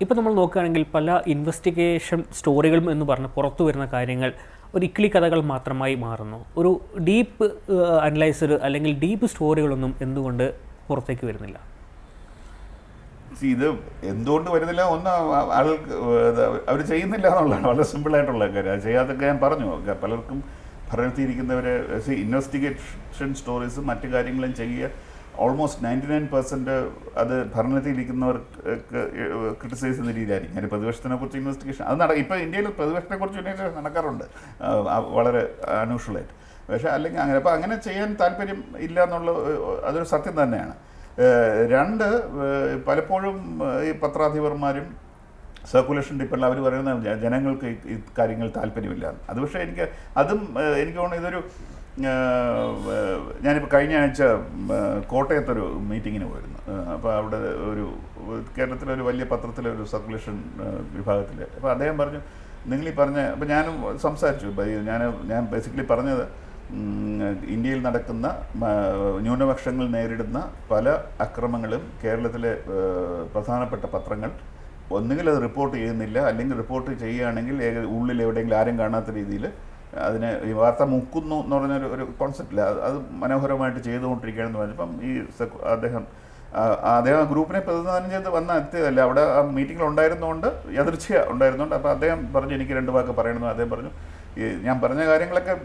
ഇപ്പോൾ നമ്മൾ നോക്കുകയാണെങ്കിൽ പല ഇൻവെസ്റ്റിഗേഷൻ സ്റ്റോറികളും എന്ന് പറഞ്ഞ് പുറത്തു വരുന്ന കാര്യങ്ങൾ ഒരു ഇക്കിളി കഥകൾ മാത്രമായി മാറുന്നു. ഒരു ഡീപ്പ് അനലൈസർ അല്ലെങ്കിൽ ഡീപ്പ് സ്റ്റോറികളൊന്നും എന്തുകൊണ്ട് പുറത്തേക്ക് വരുന്നില്ല? ഇത് എന്തുകൊണ്ട് വരുന്നില്ല? ഒന്ന് ആളുകൾക്ക് അവർ ചെയ്യുന്നില്ല എന്നുള്ളതാണ് വളരെ സിമ്പിളായിട്ടുള്ള കാര്യം. അത് ചെയ്യാതൊക്കെ ഞാൻ പറഞ്ഞു. പലർക്കും ഭരണത്തിയിരിക്കുന്നവർ ഇൻവെസ്റ്റിഗേഷൻ സ്റ്റോറീസും മറ്റു കാര്യങ്ങളും ചെയ്യുക ഓൾമോസ്റ്റ് 99% അത് ഭരണത്തിലിരിക്കുന്നവർക്ക് ക്രിട്ടിസൈസ് ചെയ്യുന്ന രീതിയായിരിക്കും. ഞാൻ പ്രതിപക്ഷത്തിനെ കുറിച്ച് ഇൻവെസ്റ്റിഗേഷൻ അത് ഇപ്പോൾ ഇന്ത്യയിൽ പ്രതിപക്ഷത്തെക്കുറിച്ച് ഇൻവെസ്റ്റിഗേഷൻ നടക്കാറുണ്ട് വളരെ അൺയൂഷ്വലായിട്ട്. പക്ഷേ അല്ലെങ്കിൽ അങ്ങനെ അപ്പോൾ അങ്ങനെ ചെയ്യാൻ താല്പര്യം ഇല്ല എന്നുള്ള അതൊരു സത്യം തന്നെയാണ്. രണ്ട്, പലപ്പോഴും ഈ പത്രാധിപർമാരും സർക്കുലേഷൻ ഡിപ്പെല്ലാം അവർ പറയുന്ന ജനങ്ങൾക്ക് ഈ കാര്യങ്ങൾ താല്പര്യമില്ല. അത് പക്ഷേ എനിക്ക് തോന്നുന്നു ഇതൊരു ഞാനിപ്പോൾ കഴിഞ്ഞ ആഴ്ച കോട്ടയത്തൊരു മീറ്റിങ്ങിന് പോയിരുന്നു. അപ്പോൾ അവിടെ കേരളത്തിലെ ഒരു വലിയ പത്രത്തിലെ ഒരു സർക്കുലേഷൻ വിഭാഗത്തിൽ അപ്പോൾ അദ്ദേഹം പറഞ്ഞു, നിങ്ങളീ പറഞ്ഞ അപ്പോൾ ഞാനും സംസാരിച്ചു. ഞാൻ ബേസിക്കലി പറഞ്ഞത് ഇന്ത്യയിൽ നടക്കുന്ന ന്യൂനപക്ഷങ്ങൾ നേരിടുന്ന പല അക്രമങ്ങളും കേരളത്തിലെ പ്രധാനപ്പെട്ട പത്രങ്ങൾ ഒന്നുകിൽ അത് റിപ്പോർട്ട് ചെയ്യുന്നില്ല, അല്ലെങ്കിൽ റിപ്പോർട്ട് ചെയ്യുകയാണെങ്കിൽ ഉള്ളിൽ എവിടെയെങ്കിലും ആരും കാണാത്ത രീതിയിൽ അതിനെ ഈ വാർത്ത മുക്കുന്നു എന്ന് പറഞ്ഞൊരു കോൺസെപ്റ്റില്ല. അത് മനോഹരമായിട്ട് ചെയ്തുകൊണ്ടിരിക്കുകയാണെന്ന് പറഞ്ഞപ്പം അദ്ദേഹം ഗ്രൂപ്പിനെ പ്രതിനിധാനം ചെയ്ത് എത്തിയതല്ല, അവിടെ ആ മീറ്റിങ്ങിൽ ഉണ്ടായിരുന്നുകൊണ്ട് യദൃച്ഛ ഉണ്ടായിരുന്നുകൊണ്ട്. അപ്പോൾ അദ്ദേഹം പറഞ്ഞു എനിക്ക് 2 വാക്ക് പറയണമെന്ന്. അദ്ദേഹം പറഞ്ഞു, ഞാൻ പറഞ്ഞ കാര്യങ്ങളൊക്കെ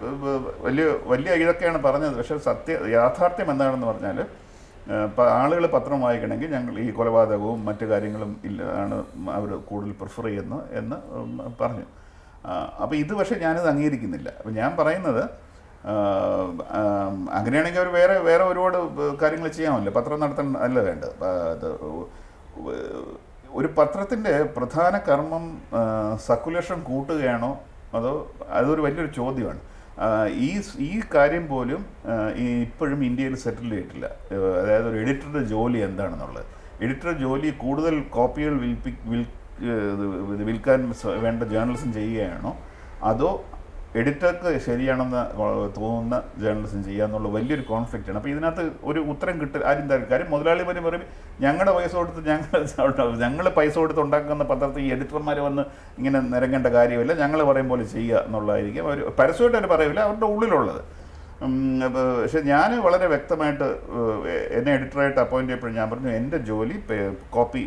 വലിയ ഇതൊക്കെയാണ് പറഞ്ഞത്, പക്ഷേ യാഥാർത്ഥ്യം എന്താണെന്ന് പറഞ്ഞാൽ ആളുകൾ പത്രം വായിക്കണമെങ്കിൽ ഞങ്ങൾ ഈ കൊലപാതകവും മറ്റു കാര്യങ്ങളും ആണ് അവർ കൂടുതൽ പ്രിഫർ ചെയ്യുന്നത് എന്ന് പറഞ്ഞു. അപ്പോൾ ഇത് പക്ഷേ ഞാനിത് അംഗീകരിക്കുന്നില്ല. അപ്പോൾ ഞാൻ പറയുന്നത് അങ്ങനെയാണെങ്കിൽ അവർ വേറെ ഒരുപാട് കാര്യങ്ങൾ ചെയ്യാമല്ലോ, പത്രം നടത്താൻ അല്ല വേണ്ടത്. ഒരു പത്രത്തിൻ്റെ പ്രധാന കർമ്മം സർക്കുലേഷൻ കൂട്ടുകയാണോ അതോ അതൊരു വലിയൊരു ചോദ്യമാണ്. ഈ കാര്യം പോലും ഇപ്പോഴും ഇന്ത്യയിൽ സെറ്റിൽ ചെയ്തിട്ടില്ല. അതായത് ഒരു എഡിറ്ററുടെ ജോലി എന്താണെന്നുള്ളത്. എഡിറ്ററുടെ ജോലി കൂടുതൽ കോപ്പികൾ വിൽക്കാൻ വേണ്ട ജേർണലിസം ചെയ്യുകയാണോ അതോ എഡിറ്റർക്ക് ശരിയാണെന്ന് തോന്നുന്ന ജേർണലിസം ചെയ്യുക എന്നുള്ള വലിയൊരു കോൺഫ്ലിക്റ്റാണ്. അപ്പോൾ ഇതിനകത്ത് ഒരു ഉത്തരം ആരും തരും. കാര്യം മുതലാളിമാർ പറയും ഞങ്ങളുടെ പൈസ കൊടുത്ത് ഞങ്ങൾ പൈസ കൊടുത്ത് ഉണ്ടാക്കുന്ന പത്രത്തിൽ ഈ എഡിറ്റർമാർ വന്ന് ഇങ്ങനെ നിരങ്ങേണ്ട കാര്യമില്ല, ഞങ്ങൾ പറയും പോലെ ചെയ്യുക എന്നുള്ളതായിരിക്കും. അവർ പരസ്യമായിട്ട് അവർ പറയില്ല, അവരുടെ ഉള്ളിലുള്ളത്. പക്ഷെ ഞാൻ വളരെ വ്യക്തമായിട്ട് എന്നെ എഡിറ്ററായിട്ട് അപ്പോയിൻ്റ് ചെയ്യപ്പോഴും ഞാൻ പറഞ്ഞു, എൻ്റെ ജോലി കോപ്പി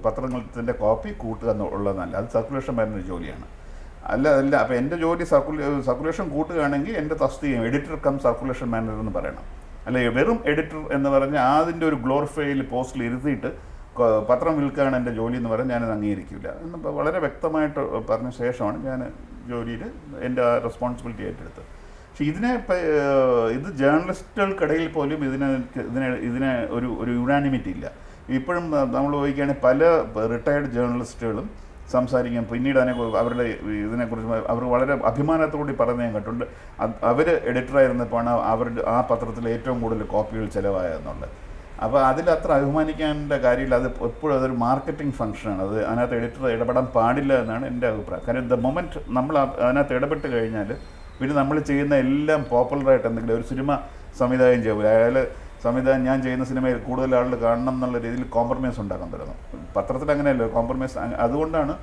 പത്രത്തിൻ്റെ കോപ്പി കൂട്ടുക എന്നുള്ളതല്ല, അത് സർക്കുലേഷന്മാരുടെ ജോലിയാണ്. അല്ല. അപ്പോൾ എൻ്റെ ജോലി സർക്കുലേഷൻ കൂട്ടുകയാണെങ്കിൽ എൻ്റെ തസ്തികയും എഡിറ്റർ കം സർക്കുലേഷൻ മാനേജർ എന്ന് പറയണം. അല്ല വെറും എഡിറ്റർ എന്ന് പറഞ്ഞാൽ അതിൻ്റെ ഒരു ഗ്ലോറിഫൈയിൽ പോസ്റ്റിൽ ഇരുത്തിയിട്ട് പത്രം വിൽക്കുകയാണ് എൻ്റെ ജോലി എന്ന് പറഞ്ഞാൽ ഞാനത് അംഗീകരിക്കില്ല എന്ന് വളരെ വ്യക്തമായിട്ട് പറഞ്ഞ ശേഷമാണ് ഞാൻ ജോലിയിൽ എൻ്റെ ആ റെസ്പോൺസിബിലിറ്റി ഏറ്റെടുത്തത്. പക്ഷേ ഇത് ജേർണലിസ്റ്റുകൾക്കിടയിൽ പോലും ഇതിനെ ഒരു യുനാനിമിറ്റി ഇല്ല. ഇപ്പോഴും നമ്മൾ ചോദിക്കുകയാണെങ്കിൽ പല റിട്ടയർഡ് ജേർണലിസ്റ്റുകളും സംസാരിക്കാൻ പിന്നീട് അവരുടെ ഇതിനെക്കുറിച്ച് അവർ വളരെ അഭിമാനത്തോടെ പറയുന്നത് ഞാൻ കേട്ടിട്ടുണ്ട്. അവർ എഡിറ്ററായിരുന്നപ്പോഴാണ് ആ പത്രത്തിൽ ഏറ്റവും കൂടുതൽ കോപ്പികൾ ചിലവായെന്നുള്ളത്. അപ്പോൾ അതിലത്ര അഭിമാനിക്കേണ്ട കാര്യമില്ല. അത് എപ്പോഴും അതൊരു മാർക്കറ്റിംഗ് ഫംഗ്ഷനാണ്. അതിനകത്ത് എഡിറ്റർ ഇടപെടാൻ പാടില്ല എന്നാണ് എൻ്റെ അഭിപ്രായം. കാരണം ദ മൊമെൻറ്റ് നമ്മൾ അതിനകത്ത് ഇടപെട്ട് കഴിഞ്ഞാൽ പിന്നെ നമ്മൾ ചെയ്യുന്ന എല്ലാം പോപ്പുലറായിട്ട് എന്തെങ്കിലും ഒരു സിനിമ സംവിധാനം ചെയ്യില്ല, സംവിധാനം ഞാൻ ചെയ്യുന്ന സിനിമയിൽ കൂടുതൽ ആളുകൾ കാണണം എന്നുള്ള രീതിയിൽ കോംപ്രമൈസ് ഉണ്ടാക്കാൻ തുടങ്ങും. പത്രത്തിൽ അങ്ങനെയല്ലോ കോംപ്രമൈസ്. അതുകൊണ്ടാണ്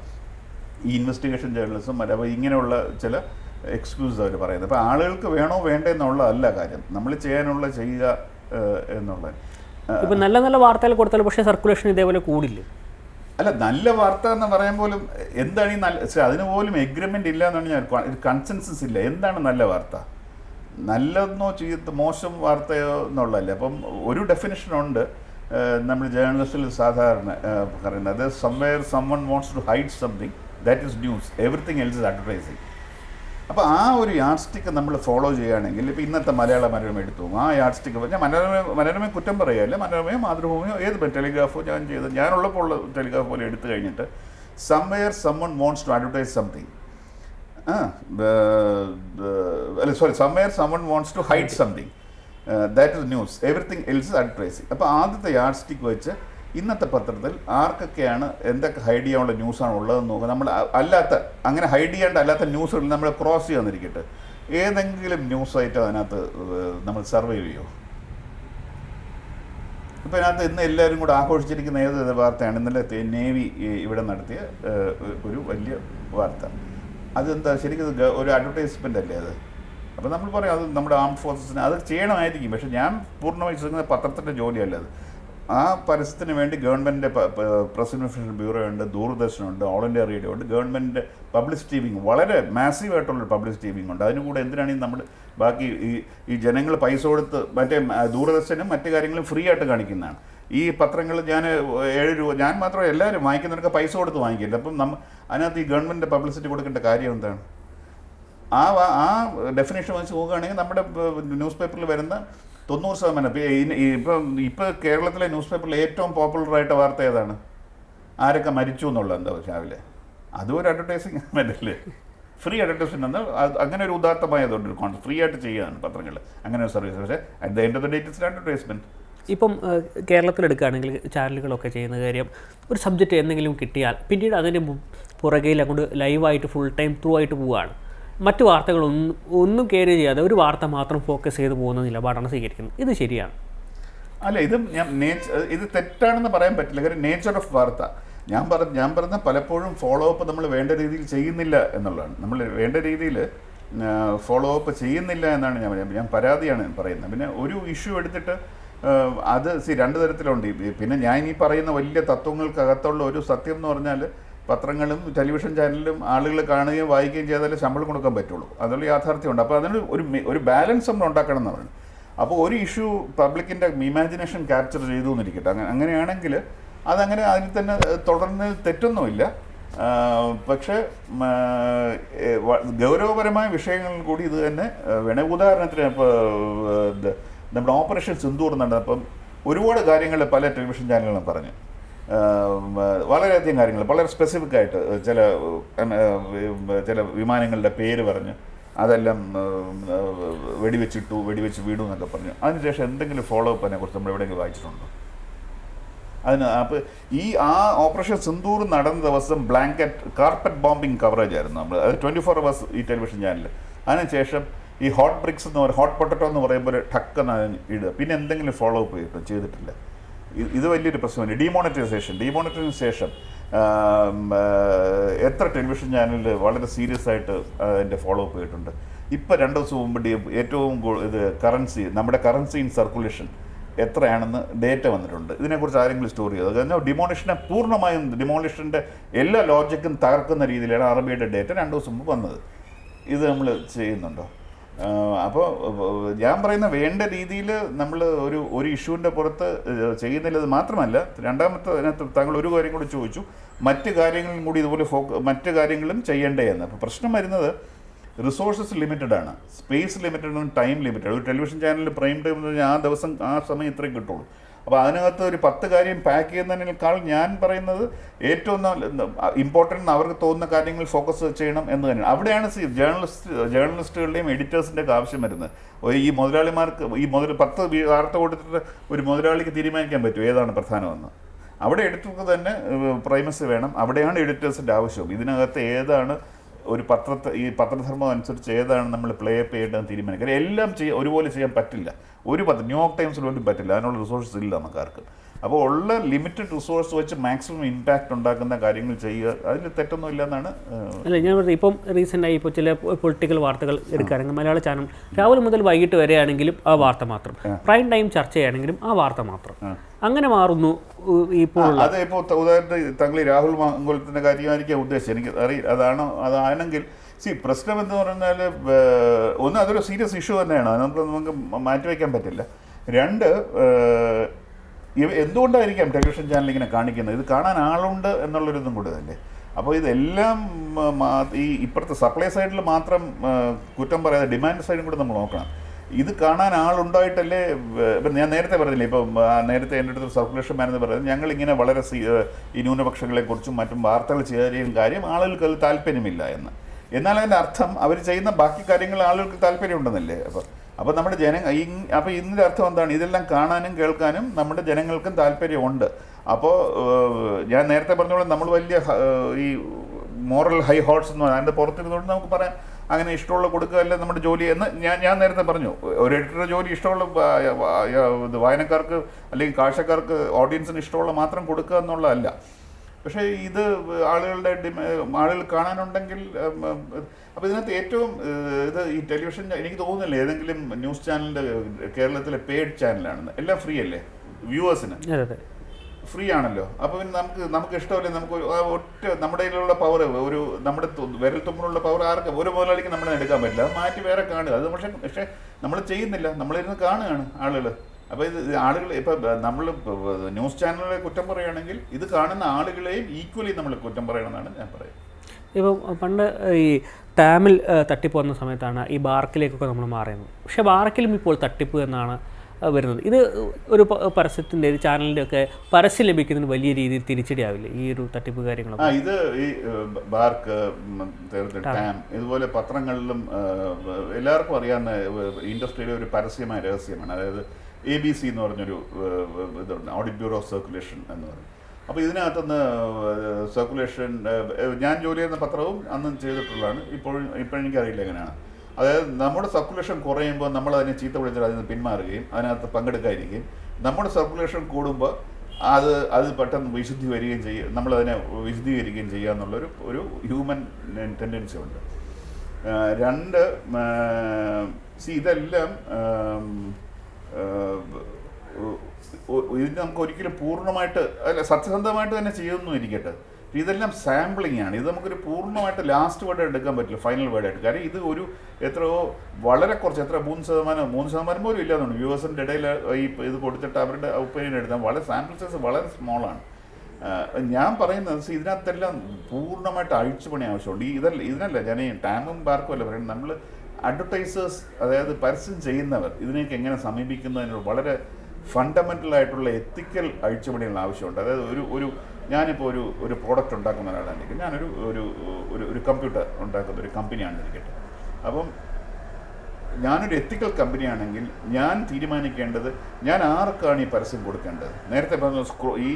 ഈ ഇൻവെസ്റ്റിഗേഷൻ ജേർണലിസം അപ്പോൾ ഇങ്ങനെയുള്ള ചില എക്സ്ക്യൂസ് അവർ പറയുന്നത്. അപ്പോൾ ആളുകൾക്ക് വേണോ വേണ്ടെന്നുള്ളതല്ല കാര്യം, നമ്മൾ ചെയ്യുക എന്നുള്ളത്. ഇപ്പം നല്ല വാർത്തകൾ കൊടുത്താലും പക്ഷേ സർക്കുലേഷൻ ഇതേപോലെ കൂടില്ലേ? അല്ല, നല്ല വാർത്ത എന്ന് പറയാൻ പോലും എന്താണ് ഈ അതിന് പോലും എഗ്രിമെൻ്റ് ഇല്ല എന്നാണ് ഞാൻ കൺസെൻസസ് ഇല്ല. എന്താണ് നല്ല വാർത്ത? നല്ലതെന്നോ മോശം വാർത്തയോ എന്നുള്ളതല്ലേ. അപ്പം ഒരു ഡെഫിനിഷനുണ്ട് നമ്മൾ ജേർണലിസ്റ്റിൽ സാധാരണ പറയുന്നത്, somewhere someone wants to hide something that is news, everything else is advertising. അപ്പോൾ ആ ഒരു യാർഡ് സ്റ്റിക്ക് നമ്മൾ ഫോളോ ചെയ്യുകയാണെങ്കിൽ ഇപ്പോൾ ഇന്നത്തെ മലയാള മനോരമ എടുത്തു, ആ യാർഡ് സ്റ്റിക്ക് ഞാൻ മനോരമയെ കുറ്റം പറയുകയല്ല, മനോരമയോ മാതൃഭൂമിയോ ഏത് ടെലിഗ്രാഫോ ഞാനുള്ളപ്പോൾ ഉള്ള ടെലിഗ്രാഫ് പോലെ എടുത്തു കഴിഞ്ഞിട്ട് somewhere someone wants to advertise something somewhere someone wants to hide something, that is news, everything else is advertising. അപ്പോൾ ആദ്യത്തെ യാർഡ് സ്റ്റിക്ക് വെച്ച് ഇന്നത്തെ പത്രത്തിൽ ആർക്കൊക്കെയാണ് എന്തൊക്കെ ഹൈഡ് ചെയ്യാനുള്ള ന്യൂസാണ് ഉള്ളതെന്ന് നോക്കുക. നമ്മൾ അങ്ങനെ ഹൈഡ് ചെയ്യാണ്ട് അല്ലാത്ത ന്യൂസുകൾ നമ്മൾ ക്രോസ് ചെയ്യാന്നിരിക്കട്ടെ, ഏതെങ്കിലും ന്യൂസ് ആയിട്ട് അതിനകത്ത് നമ്മൾ സർവൈവ് ചെയ്യുമോ? ഇപ്പോൾ ഇതിനകത്ത് ഇന്ന് എല്ലാവരും കൂടെ ആഘോഷിച്ചിരിക്കുന്ന ഏത് വാർത്തയാണ്? ഇന്നലെ നേവി ഇവിടെ നടത്തിയ ഒരു വലിയ വാർത്ത. അതെന്താ ശരിക്കും ഒരു അഡ്വർടൈസ്മെൻ്റ് അല്ലേ അത്? അപ്പോൾ നമ്മൾ പറയും അത് നമ്മുടെ ആംഡ് ഫോഴ്സസിന് അത് ചെയ്യണമായിരിക്കും. പക്ഷേ ഞാൻ പൂർണ്ണമായി വിശ്വസിക്കുന്ന പത്രത്തിൻ്റെ ജോലിയല്ല അത്. ആ പരസ്യത്തിന് വേണ്ടി ഗവൺമെൻറ്റിൻ്റെ പ്രസ് ഇൻഫർമേഷൻ ബ്യൂറോ ഉണ്ട്, ദൂരദർശനുണ്ട്, ഓൾ ഇന്ത്യ റേഡിയോ ഉണ്ട്, ഗവൺമെൻറ്റിൻ്റെ പബ്ലിസിറ്റി വിങ്, വളരെ മാസീവായിട്ടുള്ളൊരു പബ്ലിസിറ്റി വിങ് ഉണ്ട്. അതിന് കൂടെ എന്തിനാണ് നമ്മൾ ബാക്കി ഈ ജനങ്ങൾ പൈസ കൊടുത്ത് മറ്റേ ദൂരദർശനും മറ്റു കാര്യങ്ങളും ഫ്രീ ആയിട്ട് കാണിക്കുന്നതാണ്. ഈ പത്രങ്ങൾ ഞാൻ 7 രൂപ, ഞാൻ മാത്രമല്ല എല്ലാവരും വാങ്ങിക്കുന്നവരൊക്കെ പൈസ കൊടുത്ത് വാങ്ങിക്കില്ല. അപ്പം അതിനകത്ത് ഈ ഗവൺമെൻറ്റിൻ്റെ പബ്ലിസിറ്റി കൊടുക്കേണ്ട കാര്യം എന്താണ്? ആ ഡെഫിനേഷൻ വെച്ച് നോക്കുകയാണെങ്കിൽ നമ്മുടെ ന്യൂസ് പേപ്പറിൽ വരുന്ന 90% ഇപ്പോൾ കേരളത്തിലെ ന്യൂസ് പേപ്പറിൽ ഏറ്റവും പോപ്പുലറായിട്ട് വാർത്ത ഏതാണ്? ആരൊക്കെ മരിച്ചു എന്നുള്ളത് എന്താ രാവിലെ? അതും ഒരു അഡ്വർടൈസിങ് അല്ലേ? ഫ്രീ അഡ്വർടൈസ്മെൻറ്റ് എന്നാൽ അങ്ങനെ ഒരു ഉദാത്തമായതുകൊണ്ട് ഒരു കോൺസെപ്റ്റ് ഫ്രീ ആയിട്ട് ചെയ്യുകയാണ് പത്രങ്ങൾ അങ്ങനെ ഒരു സർവീസ്. പക്ഷേ at the end of the day it's advertisement. ഇപ്പം കേരളത്തിലെടുക്കുകയാണെങ്കിൽ ചാനലുകളൊക്കെ ചെയ്യുന്ന കാര്യം, ഒരു സബ്ജക്റ്റ് എന്തെങ്കിലും കിട്ടിയാൽ പിന്നീട് അതിൻ്റെ പുറകയിൽ അങ്ങോട്ട് ലൈവായിട്ട് ഫുൾ ടൈം ത്രൂ ആയിട്ട് പോവുകയാണ്. മറ്റു വാർത്തകളൊന്നും കെയർ ചെയ്യാതെ ഒരു വാർത്ത മാത്രം ഫോക്കസ് ചെയ്ത് പോകുന്ന നിലപാടാണ് സ്വീകരിക്കുന്നത്. ഇത് ശരിയാണ്? അല്ല, ഇത് തെറ്റാണെന്ന് പറയാൻ പറ്റില്ല. കാര്യം നേച്ചർ ഓഫ് വാർത്ത ഞാൻ പറഞ്ഞ പലപ്പോഴും ഫോളോ അപ്പ് നമ്മൾ വേണ്ട രീതിയിൽ ചെയ്യുന്നില്ല എന്നുള്ളതാണ്. നമ്മൾ വേണ്ട രീതിയിൽ ഫോളോ അപ്പ് ചെയ്യുന്നില്ല എന്നാണ് ഞാൻ പരാതിയാണ് പറയുന്നത്. പിന്നെ ഒരു ഇഷ്യൂ എടുത്തിട്ട് അത് രണ്ട് തരത്തിലുണ്ട്. പിന്നെ ഞാൻ ഈ പറയുന്ന വലിയ തത്വങ്ങൾക്കകത്തുള്ള ഒരു സത്യം എന്ന് പറഞ്ഞാൽ പത്രങ്ങളും ടെലിവിഷൻ ചാനലിലും ആളുകൾ കാണുകയും വായിക്കുകയും ചെയ്താലേ ശമ്പളം കൊടുക്കാൻ പറ്റുള്ളൂ. അതുള്ള യാഥാർത്ഥ്യമുണ്ട്. അപ്പോൾ അതിന് ഒരു ബാലൻസ് നമ്മൾ ഉണ്ടാക്കണം എന്ന് പറയുന്നത്. അപ്പോൾ ഒരു ഇഷ്യൂ പബ്ലിക്കിൻ്റെ ഇമാജിനേഷൻ ക്യാപ്ചർ ചെയ്തു എന്നിരിക്കട്ടെ. അങ്ങനെയാണെങ്കിൽ അതങ്ങനെ അതിൽ തന്നെ തുടർന്ന് തെറ്റൊന്നുമില്ല. പക്ഷേ ഗൗരവപരമായ വിഷയങ്ങളിൽ കൂടി ഇത് തന്നെ വേണേ. ഉദാഹരണത്തിന് ഇപ്പോൾ നമ്മുടെ ഓപ്പറേഷൻ സിന്ദൂർ നടന്നപ്പം ഒരുപാട് കാര്യങ്ങൾ പല ടെലിവിഷൻ ചാനലുകളും പറഞ്ഞു. വളരെയധികം കാര്യങ്ങൾ വളരെ സ്പെസിഫിക് ആയിട്ട് ചില വിമാനങ്ങളുടെ പേര് പറഞ്ഞ് അതെല്ലാം വെടിവെച്ച് വീടും എന്നൊക്കെ പറഞ്ഞു. അതിനുശേഷം എന്തെങ്കിലും ഫോളോ അപ്പ് അതിനെക്കുറിച്ച് നമ്മൾ എവിടെയെങ്കിലും വായിച്ചിട്ടുണ്ടോ? അപ്പോൾ ആ ഓപ്പറേഷൻ സിന്ദൂർ നടന്ന ദിവസം കാർപ്പറ്റ് ബോംബിങ് കവറേജ് ആയിരുന്നു നമ്മൾ. അത് 24 hours ഈ ടെലിവിഷൻ ചാനലിൽ. അതിനുശേഷം ഈ ഹോട്ട് ബ്രിക്സ് എന്ന് പറയും, ഹോട്ട് പൊട്ടറ്റോ എന്ന് പറയുമ്പോൾ ടക്കെന്ന് ഇടുക. പിന്നെ എന്തെങ്കിലും ഫോളോ അപ്പ് ചെയ്തിട്ടില്ല. ഇത് വലിയൊരു പ്രശ്നമാണ്. ഡിമോണിറ്റൈസേഷൻ ശേഷം എത്ര ടെലിവിഷൻ ചാനലിൽ വളരെ സീരിയസ് ആയിട്ട് അതിൻ്റെ ഫോളോ അപ്പ് ചെയ്തിട്ടുണ്ട്. ഇപ്പോൾ 2 ദിവസം മുമ്പ് ഏറ്റവും നമ്മുടെ കറൻസി ഇൻ സർക്കുലേഷൻ എത്രയാണെന്ന് ഡേറ്റ വന്നിട്ടുണ്ട്. ഇതിനെക്കുറിച്ച് ആരെങ്കിലും സ്റ്റോറി ചെയ്തത്? കാരണം പൂർണ്ണമായും ഡിമോളിഷൻ്റെ എല്ലാ ലോജിക്കും തകർക്കുന്ന രീതിയിലാണ് RBIയുടെ ഡേറ്റ 2 ദിവസം മുമ്പ് വന്നത്. ഇത് നമ്മൾ ചെയ്യുന്നുണ്ടോ? അപ്പോൾ ഞാൻ പറയുന്ന വേണ്ട രീതിയിൽ നമ്മൾ ഒരു ഇഷ്യൂവിൻ്റെ പുറത്ത് ചെയ്യുന്നില്ലത് മാത്രമല്ല, രണ്ടാമത്തെ അതിനകത്ത് താങ്കൾ ഒരു കാര്യം കൂടി ചോദിച്ചു, മറ്റ് കാര്യങ്ങളും കൂടി ഇതുപോലെ മറ്റ് കാര്യങ്ങളും ചെയ്യേണ്ടേ എന്ന്. അപ്പോൾ പ്രശ്നം വരുന്നത് റിസോഴ്സസ് ലിമിറ്റഡ് ആണ്, സ്പേസ് ലിമിറ്റഡ് ആണ്, ടൈം ലിമിറ്റഡ്. ഒരു ടെലിവിഷൻ ചാനലിൽ പ്രൈം ടൈം എന്ന് പറഞ്ഞാൽ ആ സമയം ഇത്രയും കിട്ടുള്ളൂ. അപ്പോൾ അതിനകത്ത് ഒരു 10 കാര്യം പാക്ക് ചെയ്യുന്നതിനേക്കാൾ ഞാൻ പറയുന്നത് ഏറ്റവും ഇമ്പോർട്ടൻ്റ് അവർക്ക് തോന്നുന്ന കാര്യങ്ങൾ ഫോക്കസ് ചെയ്യണം എന്ന് തന്നെയാണ്. അവിടെയാണ് ജേർണലിസ്റ്റുകളുടെയും എഡിറ്റേഴ്സിൻ്റെയൊക്കെ ആവശ്യം വരുന്നത്. ഈ മുതലാളിമാർക്ക് 10 വാർത്ത കൊടുത്തിട്ട് ഒരു മുതലാളിക്ക് തീരുമാനിക്കാൻ പറ്റും ഏതാണ് പ്രധാനമെന്ന്. അവിടെ എഡിറ്റർക്ക് തന്നെ പ്രൈമസി വേണം. അവിടെയാണ് എഡിറ്റേഴ്സിൻ്റെ ആവശ്യം. ഇതിനകത്ത് ഏതാണ് ഒരു ഈ പത്രധർമ്മം അനുസരിച്ച് ഏതാണ് നമ്മൾ പ്ലേ അപ്പ് ചെയ്യേണ്ടതെന്ന് തീരുമാനിക്കുക. എല്ലാം ഒരുപോലെ ചെയ്യാൻ പറ്റില്ല. ന്യൂയോർക്ക് ടൈംസിൽ പോലും പറ്റില്ല. അതിനുള്ള റിസോഴ്സസ് ഇല്ല നമുക്കാർക്ക്. അപ്പോൾ ഉള്ള ലിമിറ്റഡ് റിസോഴ്സ് വെച്ച് മാക്സിമം ഇമ്പാക്റ്റ് ഉണ്ടാക്കുന്ന കാര്യങ്ങൾ ചെയ്യുക, അതിൽ തെറ്റൊന്നും ഇല്ലെന്നാണ്. അല്ല, ഞാൻ പറഞ്ഞത് ഇപ്പം റീസെൻ്റായി ഇപ്പോൾ ചില പൊളിറ്റിക്കൽ വാർത്തകൾ എടുക്കുകയാണെങ്കിൽ മലയാള ചാനൽ രാവിലെ മുതൽ വൈകിട്ട് വരെയാണെങ്കിലും ആ വാർത്ത മാത്രം, പ്രൈം ടൈം ചർച്ച ചെയ്യുകയാണെങ്കിലും ആ വാർത്ത മാത്രം, അങ്ങനെ മാറുന്നു ഇപ്പോൾ. അത് ഇപ്പോൾ ഉദാഹരണത്തിന് താങ്കൾ രാഹുൽ മാങ്കുളത്തിൻ്റെ കാര്യമായിരിക്കും ഉദ്ദേശിച്ചത്, എനിക്ക് അതാണെങ്കിൽ പ്രശ്നം എന്ന് പറഞ്ഞാൽ ഒന്ന് അതൊരു സീരിയസ് ഇഷ്യൂ തന്നെയാണ്. അത് നമുക്ക് മാറ്റിവെക്കാൻ പറ്റില്ല. 2, എന്തുകൊണ്ടായിരിക്കാം ടെലിവിഷൻ ചാനൽ ഇങ്ങനെ കാണിക്കുന്നത്? ഇത് കാണാൻ ആളുണ്ട് എന്നുള്ളൊരിതും കൂടെ തന്നെ. അപ്പോൾ ഇതെല്ലാം ഇപ്പുറത്തെ സപ്ലൈ സൈഡിൽ മാത്രം കുറ്റം പറയാതെ ഡിമാൻഡ് സൈഡും കൂടെ നമ്മൾ നോക്കണം. ഇത് കാണാൻ ആളുണ്ടായിട്ടല്ലേ. ഇപ്പം ഞാൻ നേരത്തെ പറഞ്ഞില്ലേ, ഇപ്പം നേരത്തെ എൻ്റെ അടുത്ത് സർക്കുലേഷൻ മാൻ എന്ന് പറയുന്നത് ഞങ്ങളിങ്ങനെ വളരെ ഈ ന്യൂനപക്ഷങ്ങളെക്കുറിച്ചും മറ്റും വാർത്തകൾ ചെയ്യാൻ കാര്യം ആളുകൾക്ക് അത് താല്പര്യമില്ല എന്ന്. എന്നാൽ അതിൻ്റെ അർത്ഥം അവർ ചെയ്യുന്ന ബാക്കി കാര്യങ്ങൾ ആളുകൾക്ക് താല്പര്യമുണ്ടെന്നല്ലേ. അപ്പോൾ നമ്മുടെ അപ്പോൾ ഇതിൻ്റെ അർത്ഥം എന്താണ്? ഇതെല്ലാം കാണാനും കേൾക്കാനും നമ്മുടെ ജനങ്ങൾക്കും താല്പര്യമുണ്ട്. അപ്പോൾ ഞാൻ നേരത്തെ പറഞ്ഞോളൂ, നമ്മൾ വലിയ ഈ മോറൽ ഹൈ ഹോർട്സ് എന്ന് പറഞ്ഞാൽ അതിൻ്റെ പുറത്തിരുന്നുകൊണ്ട് നമുക്ക് പറയാം അങ്ങനെ ഇഷ്ടമുള്ള കൊടുക്കുകയല്ല നമ്മുടെ ജോലി എന്ന് ഞാൻ നേരത്തെ പറഞ്ഞു. ഒരു എഡിറ്ററുടെ ജോലി ഇഷ്ടമുള്ള വായനക്കാർക്ക് അല്ലെങ്കിൽ കാഴ്ചക്കാർക്ക് ഓഡിയൻസിന് ഇഷ്ടമുള്ള മാത്രം കൊടുക്കുക എന്നുള്ളതല്ല. പക്ഷേ ഇത് ആളുകൾ കാണാനുണ്ടെങ്കിൽ അപ്പോൾ ഇതിനകത്ത് ഏറ്റവും ഇത് ഈ ടെലിവിഷൻ എനിക്ക് തോന്നുന്നില്ല ഏതെങ്കിലും ന്യൂസ് ചാനലിൻ്റെ കേരളത്തിലെ പെയ്ഡ് ചാനലാണെന്ന്. എല്ലാം ഫ്രീ അല്ലേ വ്യൂവേഴ്സിന്, ഫ്രീ ആണല്ലോ. അപ്പോൾ പിന്നെ നമുക്ക് ഇഷ്ടമല്ലേ, നമുക്ക് ഒറ്റ നമ്മുടെ കയ്യിലുള്ള പവർ, ഒരു നമ്മുടെ വിരൽ തുമ്പിലുള്ള പവർ ആർക്കും ഒരു മുതലാളിക്ക് നമ്മളെ എടുക്കാൻ പറ്റില്ല. അത് മാറ്റി വേറെ കാണുക. അത് പക്ഷേ നമ്മൾ ചെയ്യുന്നില്ല, നമ്മളിരുന്ന് കാണുകയാണ് ആളുകൾ. അപ്പോൾ ഇത് ആളുകൾ ഇപ്പം നമ്മൾ ന്യൂസ് ചാനലുകളെ കുറ്റം പറയുകയാണെങ്കിൽ ഇത് കാണുന്ന ആളുകളെയും ഈക്വലി നമ്മൾ കുറ്റം പറയണമെന്നാണ് ഞാൻ പറയുന്നത്. ഇപ്പം പണ്ട് ഈ ടാമിൽ തട്ടിപ്പ് വന്ന സമയത്താണ് ഈ ബാർക്കിലേക്കൊക്കെ നമ്മൾ മാറിയത്. പക്ഷേ ബാർക്കിലും ഇപ്പോൾ തട്ടിപ്പ് എന്നാണ് വരുന്നത്. ഇത് ഒരു പരസ്യത്തിൻ്റെ ഒരു ചാനലിൻ്റെ ഒക്കെ പരസ്യം ലഭിക്കുന്നതിന് വലിയ രീതിയിൽ തിരിച്ചടിയാവില്ലേ ഈ ഒരു തട്ടിപ്പ് കാര്യങ്ങളൊക്കെ? ഇത് ഈ ബാർക്ക്, ടാം, ഇതുപോലെ പത്രങ്ങളിലും എല്ലാവർക്കും അറിയാവുന്ന ഇൻഡസ്ട്രിയിലെ ഒരു പരസ്യമായ രഹസ്യമാണ്. അതായത് ABC എന്ന് പറഞ്ഞൊരു ഇതുണ്ട്, ഓഡിറ്റ് ബ്യൂറോ ഓഫ് സർക്കുലേഷൻ എന്ന് പറയും. അപ്പോൾ ഇതിനകത്തുനിന്ന് സർക്കുലേഷൻ ഞാൻ ജോലി ചെയ്യുന്ന പത്രവും അന്നും ചെയ്തിട്ടുള്ളതാണ്. ഇപ്പോഴെനിക്കറിയില്ല എങ്ങനെയാണ്. അതായത് നമ്മുടെ സർക്കുലേഷൻ കുറയുമ്പോൾ നമ്മൾ അതിനെ ചീത്ത വിളിച്ചിട്ട് അതിൽ നിന്ന് പിന്മാറുകയും അതിനകത്ത് പങ്കെടുക്കാതിരിക്കുകയും, നമ്മുടെ സർക്കുലേഷൻ കൂടുമ്പോൾ അത് പെട്ടെന്ന് വിശുദ്ധി വരികയും ചെയ്യും, നമ്മളതിനെ വിശദീകരിക്കുകയും ചെയ്യുക എന്നുള്ളൊരു ഹ്യൂമൻ ടെൻഡൻസി ഉണ്ട്. ഇതെല്ലാം ഇത് നമുക്ക് ഒരിക്കലും പൂർണ്ണമായിട്ട് അല്ല സത്യസന്ധമായിട്ട് തന്നെ ചെയ്യുമെന്നും ഇരിക്കട്ടെ, ഇതെല്ലാം സാമ്പിളിംഗ് ആണ്. ഇത് നമുക്കൊരു പൂർണ്ണമായിട്ട് ലാസ്റ്റ് വേർഡ് എടുക്കാൻ പറ്റില്ല, ഫൈനൽ വേർഡായിട്ട്. കാര്യം ഇത് എത്രയോ വളരെ കുറച്ച്, എത്ര 3% പോലും ഇല്ലാന്നുണ്ട് വ്യൂവേഴ്സിൻ്റെ ഇടയിൽ ഇത് കൊടുത്തിട്ട് അവരുടെ ഒപ്പീനിയൻ എടുത്താൽ വളരെ സാമ്പിൾ സൈസ് വളരെ സ്മോളാണ്. ഞാൻ പറയുന്നത് ഇതിനകത്തെല്ലാം പൂർണ്ണമായിട്ട് അഴിച്ചുപണി ആവശ്യമുണ്ട്. ഇതിനല്ല ഞാൻ ഈ ടാമും ബാർക്കും അല്ല പറയുന്നത്, നമ്മൾ അഡ്വർടൈസേഴ്സ്, അതായത് പരസ്യം ചെയ്യുന്നവർ ഇതിനേക്ക് എങ്ങനെ സമീപിക്കുന്നതിനുള്ള വളരെ ഫണ്ടമെൻ്റൽ ആയിട്ടുള്ള എത്തിക്കൽ അഴിച്ചുപണികൾ ആവശ്യമുണ്ട്. അതായത് ഞാനിപ്പോൾ ഒരു പ്രോഡക്റ്റ് ഉണ്ടാക്കുന്ന ഒരാളാണെങ്കിൽ, ഒരു കമ്പ്യൂട്ടർ ഉണ്ടാക്കുന്ന ഒരു കമ്പനിയാണ് ഇരിക്കട്ടെ. അപ്പം ഞാനൊരു എത്തിക്കൽ കമ്പനിയാണെങ്കിൽ ഞാൻ തീരുമാനിക്കേണ്ടത് ഞാൻ ആർക്കാണ് ഈ പരസ്യം കൊടുക്കേണ്ടത്. നേരത്തെ പറഞ്ഞ ഈ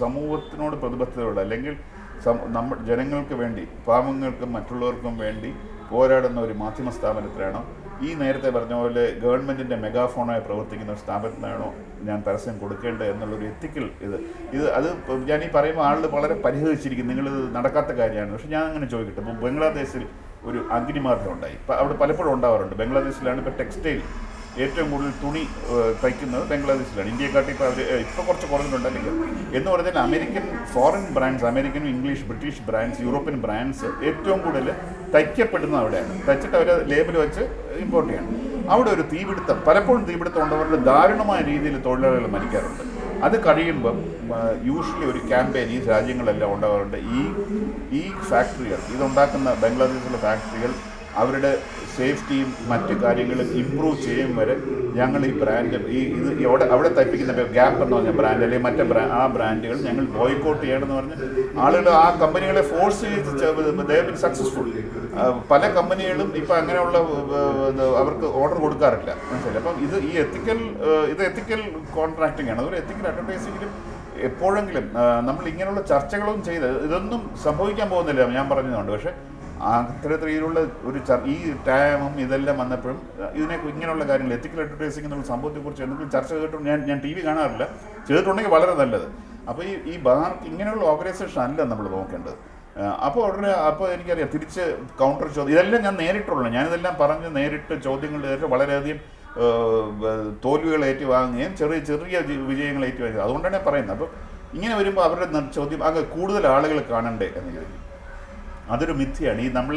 സമൂഹത്തിനോട് പ്രതിബദ്ധതയുള്ള, അല്ലെങ്കിൽ ജനങ്ങൾക്ക് വേണ്ടി, പാവങ്ങൾക്കും മറ്റുള്ളവർക്കും വേണ്ടി പോരാടുന്ന ഒരു മാധ്യമ സ്ഥാപനത്തിലാണോ, ഈ നേരത്തെ പറഞ്ഞ പോലെ ഗവൺമെൻറ്റിൻ്റെ മെഗാഫോണായി പ്രവർത്തിക്കുന്ന ഒരു സ്ഥാപനത്തിനാണോ ഞാൻ പരസ്യം കൊടുക്കേണ്ടത് എന്നുള്ളൊരു എത്തിക്കൽ അത് ഞാൻ ഈ പറയുമ്പോൾ ആളുകൾ വളരെ പരിഹരിച്ചിരിക്കും, നിങ്ങളിത് നടക്കാത്ത കാര്യമാണ്. പക്ഷേ ഞാൻ അങ്ങനെ ചോദിക്കട്ടെ, ഇപ്പോൾ ബംഗ്ലാദേശിൽ ഒരു അഗ്നിമാർഗ്ഗം ഉണ്ടായി. ഇപ്പം അവിടെ പലപ്പോഴും ഉണ്ടാവാറുണ്ട്. ബംഗ്ലാദേശിലാണ് ഇപ്പോൾ ടെക്സ്റ്റൈൽ ഏറ്റവും കൂടുതൽ തുണി തയ്ക്കുന്നത് ബംഗ്ലാദേശിലാണ്. ഇന്ത്യയെക്കാട്ടി ഇപ്പോൾ കുറച്ച് കുറഞ്ഞിട്ടുണ്ടെങ്കിൽ എന്ന് പറഞ്ഞാൽ American foreign brands, American, English, British brands, European brands ഏറ്റവും കൂടുതൽ തയ്ക്കപ്പെടുന്നത് അവിടെയാണ്. തയ്ച്ചിട്ട് അവർ ലേബൽ വെച്ച് ഇമ്പോർട്ട് ചെയ്യണം. അവിടെ ഒരു പലപ്പോഴും തീപിടുത്തം ഉണ്ടവരുടെ ദാരുണമായ രീതിയിൽ തൊഴിലാളികൾ മരിക്കാറുണ്ട്. അത് കഴിയുമ്പം യൂഷ്വലി ഒരു ക്യാമ്പയിൻ ഈ രാജ്യങ്ങളെല്ലാം ഉണ്ടാകാറുണ്ട്. ഈ ഫാക്ടറികൾ, ഇതുണ്ടാക്കുന്ന ബംഗ്ലാദേശിലെ ഫാക്ടറികൾ അവരുടെ സേഫ്റ്റിയും മറ്റു കാര്യങ്ങളും ഇമ്പ്രൂവ് ചെയ്യും വരെ ഞങ്ങൾ ഈ ബ്രാൻഡ് അവിടെ തയ്പ്പിക്കുന്ന ഗ്യാപ്പ് എന്ന് പറഞ്ഞ ബ്രാൻഡ് അല്ലെങ്കിൽ ആ ബ്രാൻഡുകൾ ഞങ്ങൾ ബോയ്ക്കോട്ട് ചെയ്യണമെന്ന് പറഞ്ഞ് ആളുകൾ ആ കമ്പനികളെ ഫോഴ്സ് ചെയ്ത് സക്സസ്ഫുൾ. പല കമ്പനികളും ഇപ്പം അങ്ങനെയുള്ള അവർക്ക് ഓർഡർ കൊടുക്കാറില്ല, മനസ്സിലായി. അപ്പം ഇത് എത്തിക്കൽ കോൺട്രാക്ടിങ് ആണ്. അതൊരു എത്തിക്കൽ അഡ്വർടൈസിങ്ങിലും എപ്പോഴെങ്കിലും നമ്മൾ ഇങ്ങനെയുള്ള ചർച്ചകളും ചെയ്ത് ഇതൊന്നും സംഭവിക്കാൻ പോകുന്നില്ല ഞാൻ പറഞ്ഞതുകൊണ്ട്. പക്ഷേ അത്തരത്തിലുള്ള ഈ ടാമും ഇതെല്ലാം വന്നപ്പോഴും ഇങ്ങനെയുള്ള കാര്യങ്ങൾ, എത്തിക്കൽ അഡ്വർടൈസിംഗ് എന്നുള്ള സംഭവത്തെക്കുറിച്ച് എന്തെങ്കിലും ചർച്ച ചെയ്തിട്ടുണ്ട് ഞാൻ TV കാണാറില്ല, ചെയ്തിട്ടുണ്ടെങ്കിൽ വളരെ നല്ലത്. അപ്പോൾ ഈ ബാർക്ക് ഇങ്ങനെയുള്ള ഓർഗനൈസേഷൻ അല്ല നമ്മൾ നോക്കേണ്ടത്. അപ്പോൾ എനിക്കറിയാം തിരിച്ച് കൗണ്ടർ ചോദ്യം ഇതെല്ലാം ഞാൻ നേരിട്ടുള്ളൂ. ഞാനിതെല്ലാം പറഞ്ഞ് നേരിട്ട് ചോദ്യങ്ങൾ വളരെയധികം തോൽവികൾ ഏറ്റുവാങ്ങുകയും ചെറിയ വിജയങ്ങൾ ഏറ്റുവാങ്ങുകയും, അതുകൊണ്ടാണ് ഞാൻ പറയുന്നത്. അപ്പോൾ ഇങ്ങനെ വരുമ്പോൾ അവരുടെ ചോദ്യം കൂടുതൽ ആളുകൾ കാണണ്ടേ എന്ന് ചോദിക്കും. അതൊരു മിഥ്യയാണ്. നമ്മൾ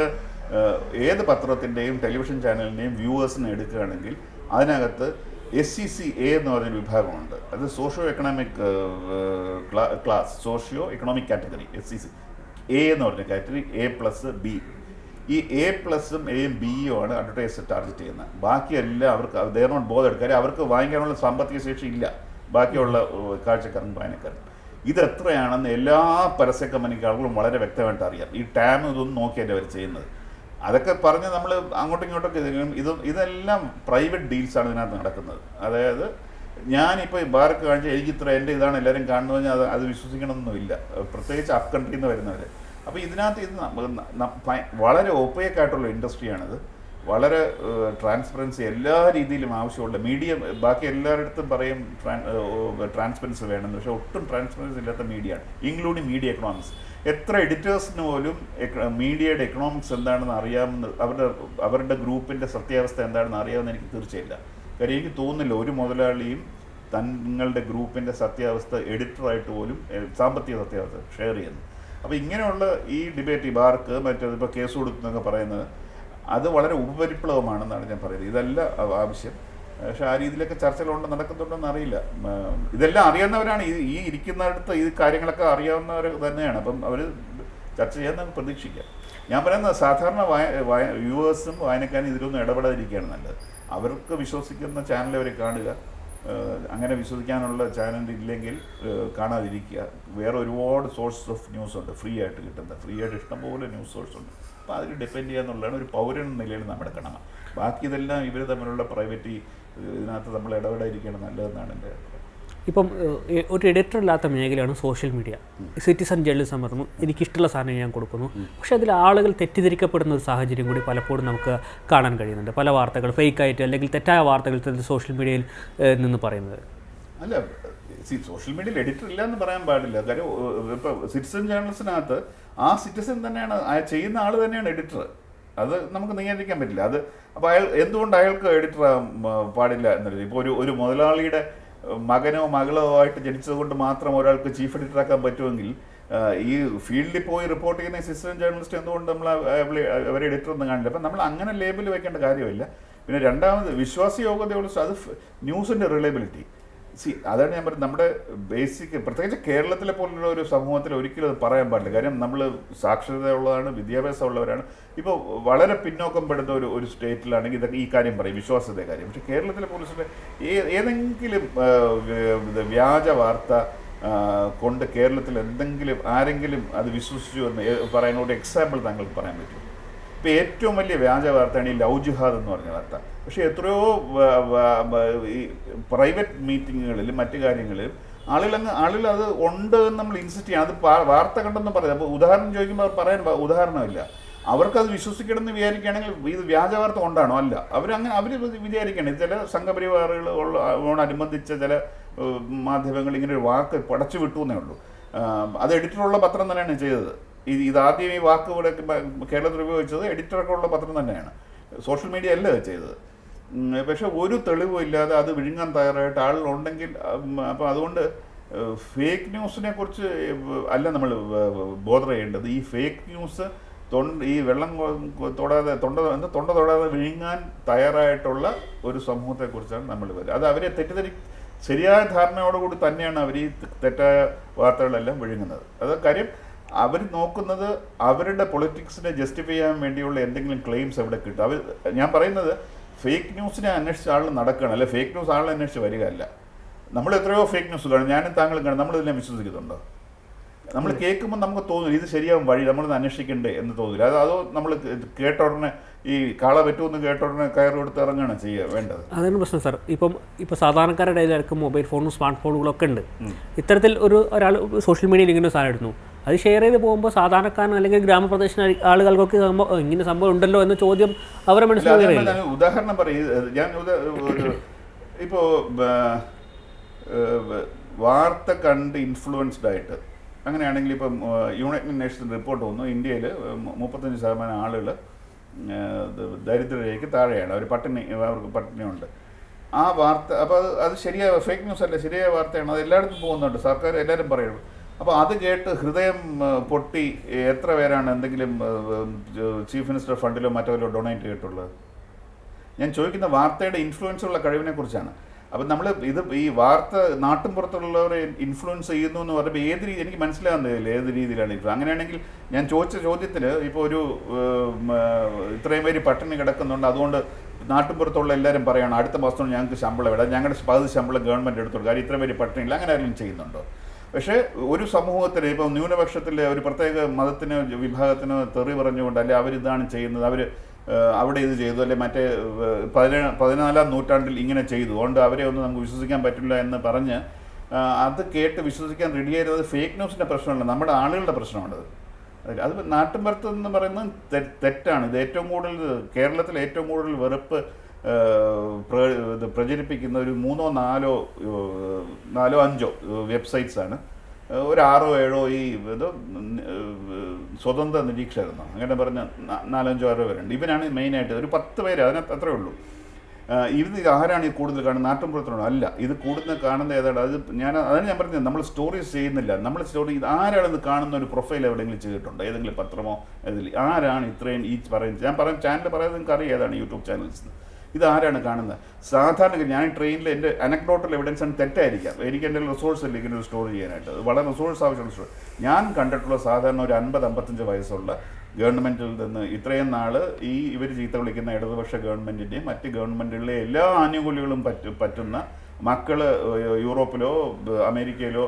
ഏത് പത്രത്തിൻ്റെയും ടെലിവിഷൻ ചാനലിൻ്റെയും വ്യൂവേഴ്സിനെ എടുക്കുകയാണെങ്കിൽ അതിനകത്ത് SEC-A എന്ന് പറഞ്ഞൊരു വിഭാഗമുണ്ട്. അത് socio economic class, socio economic category. SEC-A എന്ന് പറഞ്ഞ കാറ്റഗറി A+B. ഈ A+ഉം Aയും Bയും ആണ് അഡ്വർടൈസർ ടാർഗറ്റ് ചെയ്യുന്നത്. ബാക്കിയെല്ലാം അവർക്ക് ദേ നോട്ട് ബോതേഡ്. കാര്യം അവർക്ക് വാങ്ങിക്കാനുള്ള സാമ്പത്തിക ശേഷി ഇല്ല ബാക്കിയുള്ള കാഴ്ചക്കാരൻ വായനക്കാരൻ. ഇതെത്രയാണെന്ന് എല്ലാ പരസ്യ കമ്പനിക്കാളും വളരെ വ്യക്തമായിട്ട് അറിയാം. ഈ ടാം ഇതൊന്നും നോക്കിയല്ലേ അവർ ചെയ്യുന്നത്. അതൊക്കെ പറഞ്ഞ് നമ്മൾ അങ്ങോട്ടും ഇങ്ങോട്ടൊക്കെ ഇതെല്ലാം പ്രൈവറ്റ് ഡീൽസാണ് ഇതിനകത്ത് നടക്കുന്നത്. അതായത് ഞാനിപ്പോൾ ബാർക്ക് കാണിച്ചാൽ എനിക്ക് ഇത്ര എൻ്റെ ഇതാണ് എല്ലാവരും കാണുന്നത്, അത് വിശ്വസിക്കണമെന്നൊന്നുമില്ല. പ്രത്യേകിച്ച് അപ്പ് കൺട്രിയിൽ നിന്ന് വരുന്നവർ അപ്പോൾ ഇതിനകത്ത് ഇത് വളരെ ഒപ്പേക്കായിട്ടുള്ള ഇൻഡസ്ട്രിയാണിത്. വളരെ ട്രാൻസ്പെറൻസി എല്ലാ രീതിയിലും ആവശ്യമുള്ള മീഡിയ. ബാക്കി എല്ലാവരുടെ പറയും ട്രാൻസ്പെറൻസി വേണമെന്ന്, പക്ഷേ ഒട്ടും ട്രാൻസ്പെറൻസി ഇല്ലാത്ത മീഡിയയാണ്, ഇൻക്ലൂഡിങ് മീഡിയ എക്കണോമിക്സ്. എത്ര എഡിറ്റേഴ്സിന് പോലും മീഡിയയുടെ എക്കണോമിക്സ് എന്താണെന്ന് അറിയാമെന്ന്, അവരുടെ ഗ്രൂപ്പിൻ്റെ സത്യാവസ്ഥ എന്താണെന്ന് അറിയാമെന്ന് എനിക്ക് തീർച്ചയില്ല. കാര്യം എനിക്ക് തോന്നുന്നില്ല ഒരു മുതലാളിയും തങ്ങളുടെ ഗ്രൂപ്പിൻ്റെ സത്യാവസ്ഥ എഡിറ്ററായിട്ട് പോലും സാമ്പത്തിക സത്യാവസ്ഥ ഷെയർ ചെയ്യുന്നു. അപ്പോൾ ഇങ്ങനെയുള്ള ഈ ഡിബേറ്റ്, ഈ ബാർക്ക് മറ്റേത് ഇപ്പോൾ കേസ് കൊടുക്കുന്നൊക്കെ പറയുന്നത് അത് വളരെ ഉപരിപ്ലവമാണെന്നാണ് ഞാൻ പറയുന്നത്. ഇതല്ല ആവശ്യം. പക്ഷെ ആ രീതിയിലൊക്കെ ചർച്ചകളുണ്ട്, നടക്കുന്നുണ്ടെന്ന് അറിയില്ല. ഇതെല്ലാം അറിയാവുന്നവരാണ്, ഈ ഇരിക്കുന്നിടത്ത് ഈ കാര്യങ്ങളൊക്കെ അറിയാവുന്നവർ തന്നെയാണ്. അപ്പം അവർ ചർച്ച ചെയ്യാൻ നമുക്ക് പ്രതീക്ഷിക്കാം. ഞാൻ പറയുന്നത് സാധാരണ വ്യൂവേഴ്സും വായനക്കാരും ഇതിലൊന്നും ഇടപെടാതിരിക്കുകയാണ് നല്ലത്. അവർക്ക് വിശ്വസിക്കുന്ന ചാനൽ അവർ കാണുക, അങ്ങനെ വിശ്വസിക്കാനുള്ള ചാനൽ ഇല്ലെങ്കിൽ കാണാതിരിക്കുക. വേറെ ഒരുപാട് സോഴ്സസ് ഓഫ് ന്യൂസ് ഉണ്ട്, ഫ്രീ ആയിട്ട് കിട്ടുന്ന, ഫ്രീ ആയിട്ട് ഇഷ്ടംപോലെ ന്യൂസ് സോഴ്സ് ഉണ്ട്. അപ്പോൾ അതിൽ ഡിപ്പെൻഡ് ചെയ്യുക എന്നുള്ളതാണ് ഒരു പൗരൻ നിലയിൽ നമ്മുടെ കടമ. ബാക്കി ഇതെല്ലാം ഇവർ തമ്മിലുള്ള പ്രൈവറ്റ് ഇതിനകത്ത് നമ്മൾ ഇടപെടാതിരിക്കുകയാണ് നല്ലതെന്നാണ് എൻ്റെ അഭിപ്രായം. ഇപ്പം ഒരു എഡിറ്റർ ഇല്ലാത്ത മേഖലയാണ് സോഷ്യൽ മീഡിയ. സിറ്റിസൺ ജേർണലിസം പറഞ്ഞു, എനിക്കിഷ്ടമുള്ള സാധനം ഞാൻ കൊടുക്കുന്നു. പക്ഷേ അതിൽ ആളുകൾ തെറ്റിദ്ധരിക്കപ്പെടുന്ന ഒരു സാഹചര്യം കൂടി പലപ്പോഴും നമുക്ക് കാണാൻ കഴിയുന്നുണ്ട്. പല വാർത്തകൾ ഫേക്കായിട്ട് അല്ലെങ്കിൽ തെറ്റായ വാർത്തകൾ സോഷ്യൽ മീഡിയയിൽ നിന്ന് പറയുന്നത്. അല്ല, സോഷ്യൽ മീഡിയയിൽ എഡിറ്റർ ഇല്ല എന്ന് പറയാൻ പാടില്ല. കാര്യം ഇപ്പോൾ സിറ്റിസൺ ജേർണലിസ്റ്റിനകത്ത് ആ സിറ്റിസൺ തന്നെയാണ്, ചെയ്യുന്ന ആൾ തന്നെയാണ് എഡിറ്റർ. അത് നമുക്ക് നിയന്ത്രിക്കാൻ പറ്റില്ല. അത് അപ്പോൾ എന്തുകൊണ്ട് അയാൾക്ക് എഡിറ്റർ പാടില്ല എന്നറിയില്ല. ഇപ്പോൾ ഒരു മുതലാളിയുടെ മകനോ മകളോ ആയിട്ട് ജനിച്ചത് കൊണ്ട് മാത്രം ഒരാൾക്ക് ചീഫ് എഡിറ്ററാക്കാൻ പറ്റുമെങ്കിൽ ഈ ഫീൽഡിൽ പോയി റിപ്പോർട്ട് ചെയ്യുന്ന സിറ്റിസൺ ജേർണലിസ്റ്റ് എന്തുകൊണ്ട് നമ്മൾ അവരെ എഡിറ്റർ ഒന്നും കാണില്ല. അപ്പം നമ്മൾ അങ്ങനെ ലേബിൾ വെക്കേണ്ട കാര്യമില്ല. പിന്നെ രണ്ടാമത് വിശ്വാസയോഗ്യതയുള്ള അത് ന്യൂസിൻ്റെ റിലയബിലിറ്റി. അതാണ് ഞാൻ പറയുന്നത്. നമ്മുടെ ബേസിക്, പ്രത്യേകിച്ച് കേരളത്തിലെ പോലുള്ള ഒരു സമൂഹത്തിൽ ഒരിക്കലും അത് പറയാൻ പാടില്ല. കാര്യം നമ്മൾ സാക്ഷരത ഉള്ളതാണ്, വിദ്യാഭ്യാസം ഉള്ളവരാണ്. ഇപ്പോൾ വളരെ പിന്നോക്കം പെടുന്ന ഒരു സ്റ്റേറ്റിലാണെങ്കിൽ ഇതൊക്കെ ഈ കാര്യം പറയും, വിശ്വാസത്തെ കാര്യം. പക്ഷേ കേരളത്തിലെ പോലീസിൻ്റെ ഏതെങ്കിലും വ്യാജ വാർത്ത കൊണ്ട് കേരളത്തിൽ ആരെങ്കിലും അത് വിശ്വസിച്ചു എന്ന് പറയാനോട് എക്സാമ്പിൾ താങ്കൾക്ക് പറയാൻ പറ്റും? ഇപ്പോൾ ഏറ്റവും വലിയ വ്യാജ വാർത്തയാണ് ഈ ലവ് ജിഹാദ് എന്ന് പറഞ്ഞ വാർത്ത. പക്ഷേ എത്രയോ ഈ പ്രൈവറ്റ് മീറ്റിങ്ങുകളിലും മറ്റു കാര്യങ്ങളിലും ആളുകൾ അത് ഉണ്ട് എന്ന് നമ്മൾ ഇൻസിസ്റ്റ് ചെയ്യണം. അത് വാർത്ത കണ്ടെന്ന് പറയാം. അപ്പോൾ ഉദാഹരണം ചോദിക്കുമ്പോൾ അവർ പറയാൻ ഉദാഹരണമില്ല. അവർക്കത് വിശ്വസിക്കണം എന്ന് വിചാരിക്കുകയാണെങ്കിൽ ഇത് വ്യാജ വാർത്ത കൊണ്ടാണോ? അല്ല, അവർ വിചാരിക്കണം. ചില സംഘപരിവാറുകളോടനുബന്ധിച്ച ചില മാധ്യമങ്ങൾ ഇങ്ങനെ ഒരു വാക്ക് പടച്ചു വിട്ടു എന്നേ ഉള്ളൂ. അത് എഡിറ്ററുള്ള പത്രം തന്നെയാണ് ചെയ്തത്. ഇതാദ്യം ഈ വാക്ക് ഇവിടെ കേരളത്തിൽ ഉപയോഗിച്ചത് എഡിറ്ററൊക്കെ ഉള്ള പത്രം തന്നെയാണ്, സോഷ്യൽ മീഡിയ അല്ല ചെയ്തത്. പക്ഷെ ഒരു തെളിവും ഇല്ലാതെ അത് വിഴുങ്ങാൻ തയ്യാറായിട്ട് ആളുകളുണ്ടെങ്കിൽ, അപ്പോൾ അതുകൊണ്ട് ഫേക്ക് ന്യൂസിനെ കുറിച്ച് അല്ല നമ്മൾ ബോധർ ചെയ്യേണ്ടത്. ഈ ഫേക്ക് ന്യൂസ് ഈ വെള്ളം തൊടാതെ തൊണ്ട തൊടാതെ വിഴുങ്ങാൻ തയ്യാറായിട്ടുള്ള ഒരു സമൂഹത്തെക്കുറിച്ചാണ് നമ്മൾ വരുന്നത്. അത് അവരെ ശരിയായ ധാരണയോടുകൂടി തന്നെയാണ് അവർ ഈ തെറ്റായ വാർത്തകളെല്ലാം വിഴുങ്ങുന്നത്. അത് കാര്യം അവർ നോക്കുന്നത് അവരുടെ പൊളിറ്റിക്സിനെ ജസ്റ്റിഫൈ ചെയ്യാൻ വേണ്ടിയുള്ള എന്തെങ്കിലും ക്ലെയിംസ് എവിടെ കിട്ടും. ഞാൻ പറയുന്നത് ഫേക്ക് ന്യൂസിനെ അന്വേഷിച്ച ആൾ നടക്കുകയാണ്, അല്ലെ ഫേക്ക് ന്യൂസ് ആളെ അന്വേഷിച്ച് വരികയല്ല. നമ്മൾ എത്രയോ ഫേക്ക് ന്യൂസ് കാണും, ഞാനും താങ്കളും കാണും. നമ്മളിതിനെ വിശ്വസിക്കുന്നുണ്ടോ? നമ്മൾ കേൾക്കുമ്പോൾ നമുക്ക് തോന്നില്ല ഇത് ശരിയാവും വഴി നമ്മളത് അന്വേഷിക്കണ്ടേ എന്ന് തോന്നില്ല. അതോ നമ്മൾ കേട്ട ഉടനെ ഈ കാള പറ്റുമെന്ന് കേട്ട ഉടനെ കയറി കൊടുത്ത് ഇറങ്ങുകയാണ് ചെയ്യുക വേണ്ടത്. അതാണ് പ്രശ്നം സാർ. ഇപ്പോൾ സാധാരണക്കാരുടെ ഇടയിലൊക്കെ മൊബൈൽ ഫോണും സ്മാർട്ട് ഫോണുകളൊക്കെ ഉണ്ട്. ഇത്തരത്തിൽ ഒരാൾ സോഷ്യൽ മീഡിയയിൽ ഇങ്ങനെ സാധനം എടുക്കുന്നു, അത് ഷെയർ ചെയ്ത് പോകുമ്പോൾ സാധാരണക്കാരൻ അല്ലെങ്കിൽ ഗ്രാമപ്രദേശ ആളുകൾക്കൊക്കെ ഇങ്ങനെ സംഭവം ഉണ്ടല്ലോ എന്ന ചോദ്യം അവരെ മനസ്സിലാക്കില്ല. ഉദാഹരണം പറയും ഞാൻ. ഇപ്പോൾ വാർത്ത കണ്ട് ഇൻഫ്ലുവൻസ്ഡ് ആയിട്ട് അങ്ങനെയാണെങ്കിൽ ഇപ്പം യുണൈറ്റഡ് നേഷൻസ് റിപ്പോർട്ട് വന്നു, ഇന്ത്യയിൽ 35% ആളുകൾ ദരിദ്രരേഖയ്ക്ക് താഴെയാണ്, അവർക്ക് പട്ടിണിയുണ്ട്. ആ വാർത്ത അപ്പോൾ അത് ശരിയായ ഫേക്ക് ന്യൂസ് അല്ല, ശരിയായ വാർത്തയാണ്. അത് എല്ലായിടത്തും പോകുന്നുണ്ട്, സർക്കാർ എല്ലാവരും പറയുള്ളൂ. അപ്പോൾ അത് കേട്ട് ഹൃദയം പൊട്ടി എത്ര പേരാണ് എന്തെങ്കിലും ചീഫ് മിനിസ്റ്റർ ഫണ്ടിലോ മറ്റോ ഡൊണേറ്റ് ചെയ്തിട്ടുള്ളത്? ഞാൻ ചോദിക്കുന്ന വാർത്തയുടെ ഇൻഫ്ലുവൻസുള്ള കഴിവിനെ കുറിച്ചാണ്. അപ്പം നമ്മൾ ഈ വാർത്ത നാട്ടും പുറത്തുള്ളവരെ ഇൻഫ്ലുവൻസ് ചെയ്യുന്നു എന്ന് പറയുമ്പോൾ ഏത് രീതി എനിക്ക് മനസ്സിലാകുന്നില്ല ഏത് രീതിയിലാണ് ഇപ്പോൾ. അങ്ങനെയാണെങ്കിൽ ഞാൻ ചോദിച്ച ചോദ്യത്തിന് ഇപ്പോൾ ഇത്രയും പേര് പട്ടിണി കിടക്കുന്നുണ്ട്, അതുകൊണ്ട് നാട്ടും പുറത്തുള്ള എല്ലാവരും പറയുകയാണ് അടുത്ത മാസം ഞങ്ങൾക്ക് ശമ്പളം ഇടാം, ഞങ്ങളുടെ 10 ശമ്പളം ഗവൺമെൻറ് എടുത്തോളൂ, കാര്യം ഇത്രയും പേര് പട്ടിണിയില്ല, അങ്ങനെ ആരെങ്കിലും ചെയ്യുന്നുണ്ടോ? പക്ഷേ ഒരു സമൂഹത്തിൽ ഇപ്പോൾ ന്യൂനപക്ഷത്തിലെ ഒരു പ്രത്യേക മതത്തിനോ വിഭാഗത്തിനോ തെറി പറഞ്ഞുകൊണ്ട് അല്ലെ അവരിതാണ് ചെയ്യുന്നത്, അവിടെ ഇത് ചെയ്തു, അല്ലെ മറ്റേ 14-ാം നൂറ്റാണ്ടിൽ ഇങ്ങനെ ചെയ്തു, അതുകൊണ്ട് അവരെ ഒന്നും നമുക്ക് വിശ്വസിക്കാൻ പറ്റില്ല എന്ന് പറഞ്ഞ് അത് കേട്ട് വിശ്വസിക്കാൻ റെഡിയായിരുന്നത് ഫേക്ക് ന്യൂസിൻ്റെ പ്രശ്നമല്ല, നമ്മുടെ ആളുകളുടെ പ്രശ്നമാണത്. അത് നാട്ടിൻപുറത്ത് എന്ന് പറയുന്നത് തെറ്റാണ്. ഇത് ഏറ്റവും കൂടുതൽ കേരളത്തിൽ ഏറ്റവും കൂടുതൽ വെറുപ്പ് ഇത് പ്രചരിപ്പിക്കുന്ന ഒരു 3-4 5 വെബ്സൈറ്റ്സാണ്. ഒരു 6-7 ഈ ഇത് സ്വതന്ത്ര നിരീക്ഷകരെന്നോ അങ്ങനെ പറഞ്ഞ 4-5-6 പേരുണ്ട്. ഇവനാണ് മെയിനായിട്ട് ഒരു 10 പേര്, അതിനകത്ത് അത്രേ ഉള്ളൂ. ഇത് ആരാണ് ഈ കൂടുതൽ കാണുന്നത്? നാട്ടിൻപുറത്തിനോ അല്ല. ഇത് കൂടുതൽ കാണുന്ന ഏതാണ്? അതാണ് ഞാൻ പറഞ്ഞത്, നമ്മൾ സ്റ്റോറീസ് ചെയ്യുന്നില്ല. നമ്മൾ സ്റ്റോറി ആരാണെന്ന് കാണുന്ന ഒരു പ്രൊഫൈൽ എവിടെയെങ്കിലും ചെയ്തിട്ടുണ്ടോ? ഏതെങ്കിലും പത്രമോ ഇതിൽ ആരാണ് ഇത്രയും ഈ പറയുന്നത്? ഞാൻ പറയും ചാനൽ പറയുന്നത് നിങ്ങൾക്ക് അറിയാം ഏതാണ് യൂട്യൂബ് ചാനൽസ്. ഇത് ആരാണ് കാണുന്നത്? സാധാരണ ഞാൻ ട്രെയിനിൽ എൻ്റെ അനക്ഡോട്ടൽ എവിഡൻസ് ആണ് തെറ്റായിരിക്കാം. എനിക്ക് എൻ്റെ റിസോഴ്സ് ഇല്ല ഇങ്ങനെ ഒരു സ്റ്റോറി ചെയ്യാനായിട്ട്. അത് വളരെ റിസോഴ്സ് ആവശ്യമുള്ള സ്റ്റോറി. ഞാൻ കണ്ടിട്ടുള്ള സാധാരണ ഒരു 50-55 വയസ്സുള്ള ഗവൺമെൻറ്റിൽ നിന്ന് ഇത്രയും നാൾ ഇവർ ചീത്ത വിളിക്കുന്ന ഇടതുപക്ഷ ഗവൺമെൻറ്റിൻ്റെയും മറ്റ് ഗവൺമെൻറ്റുകളിലെ എല്ലാ ആനുകൂല്യങ്ങളും പറ്റുന്ന മക്കൾ യൂറോപ്പിലോ അമേരിക്കയിലോ